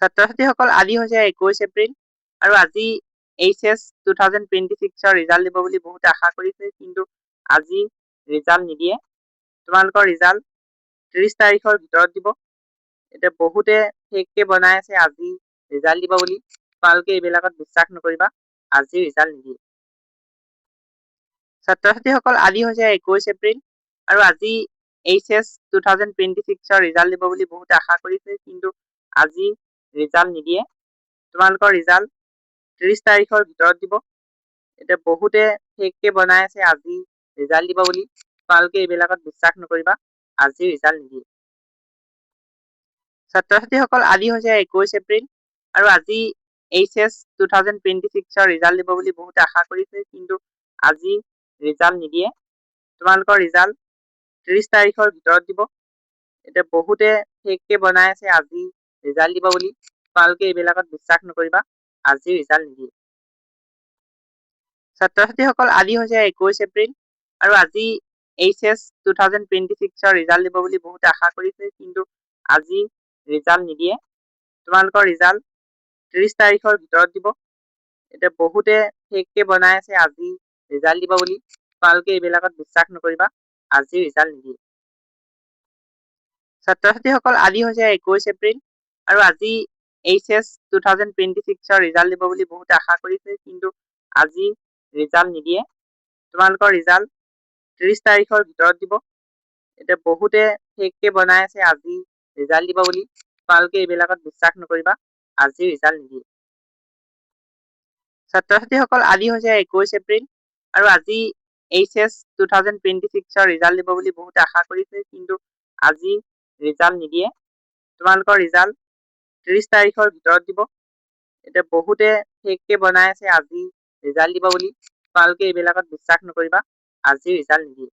ছাত্ৰ-ছাত্ৰীসকল আজি হৈছে 21 এপ্ৰিল আৰু আজি HS 2026ৰ ৰিজাল্ট দিব বুলি বহুতে আশা কৰিছে, কিন্তু আজি ৰিজাল্ট নিদিয়ে। তোমালোকৰ ৰিজাল্ট 30 তাৰিখৰ ভিতৰত দিব। এতিয়া বহুতে ফেককে বনাই আছে আজি ৰিজাল্ট দিব বুলি। তোমালোকে এইবিলাকত বিশ্বাস নকৰিবা, আজি ৰিজাল্ট নিদিয়ে। ছাত্ৰ-ছাত্ৰীসকল আজি হৈছে 21 এপ্ৰিল আৰু আজি HS 2026ৰ ৰিজাল্ট দিব বুলি বহুতে আশা কৰিছে, কিন্তু আজি ৰিজাল্ট নিদিয়ে। তোমালোকৰ ৰিজাল্ট 30 তাৰিখৰ ভিতৰত দিব। এতিয়া বহুতে ফেককে বনাই আছে আজি ৰিজাল্ট দিব বুলি। তোমালোকে এইবিলাকত বিশ্বাস নকৰিবা, আজি ৰিজাল্ট নিদিয়ে। ছাত্ৰ-ছাত্ৰীসকল আজি হৈছে 21 এপ্ৰিল আৰু আজি HS 2026ৰ ৰিজাল্ট দিব বুলি বহুতে আশা কৰিছে, কিন্তু আজি ৰিজাল্ট নিদিয়ে। তোমালোকৰ ৰিজাল্ট 30 তাৰিখৰ ভিতৰত দিব। এতিয়া বহুতে ফেককে বনাই আছে আজি ৰিজাল্ট দিব বুলি। তোমালোকে এইবিলাকত বিশ্বাস নকৰিবা, আজি ৰিজাল্ট নিদিয়ে। ছাত্ৰ-ছাত্ৰীসকল আজি হৈছে 21 এপ্ৰিল আৰু আজি HS 2026ৰ ৰিজাল্ট দিব বুলি বহুতে আশা কৰিছে, কিন্তু আজি ৰিজাল্ট নিদিয়ে। তোমালোকৰ ৰিজাল্ট 30 তাৰিখৰ ভিতৰত দিব। এতিয়া বহুতে ফেককে বনাই আছে আজি ৰিজাল্ট দিব বুলি। তোমালোকে এইবিলাকত বিশ্বাস নকৰিবা, আজি ৰিজাল্ট নিদিয়ে। ছাত্ৰ-ছাত্ৰীসকল আজি হৈছে 21 এপ্ৰিল আৰু আজি HS 2026ৰ ৰিজাল্ট দিব বুলি বহুতে আশা কৰিছে, কিন্তু আজি ৰিজাল্ট নিদিয়ে। তোমালোকৰ ৰিজাল্ট 30 তাৰিখৰ ভিতৰত দিব। এতিয়া বহুতে ফেককে বনাই আছে আজি ৰিজাল্ট দিব বুলি। তোমালোকে এইবিলাকত বিশ্বাস নকৰিবা, আজি ৰিজাল্ট নিদিয়ে। ছাত্ৰ-ছাত্ৰীসকল আজি হৈছে 21 এপ্ৰিল আৰু আজি HS 2026ৰ ৰিজাল্ট দিব বুলি বহুতে আশা কৰিছে, কিন্তু আজি ৰিজাল্ট নিদিয়ে। তোমালোকৰ ৰিজাল্ট 30 তাৰিখৰ ভিতৰত দিব। এতিয়া বহুতে ফেককে বনাই আছে আজি ৰিজাল্ট দিব বুলি। তোমালোকে এইবিলাকত বিশ্বাস নকৰিবা, আজি ৰিজাল্ট নিদিয়ে।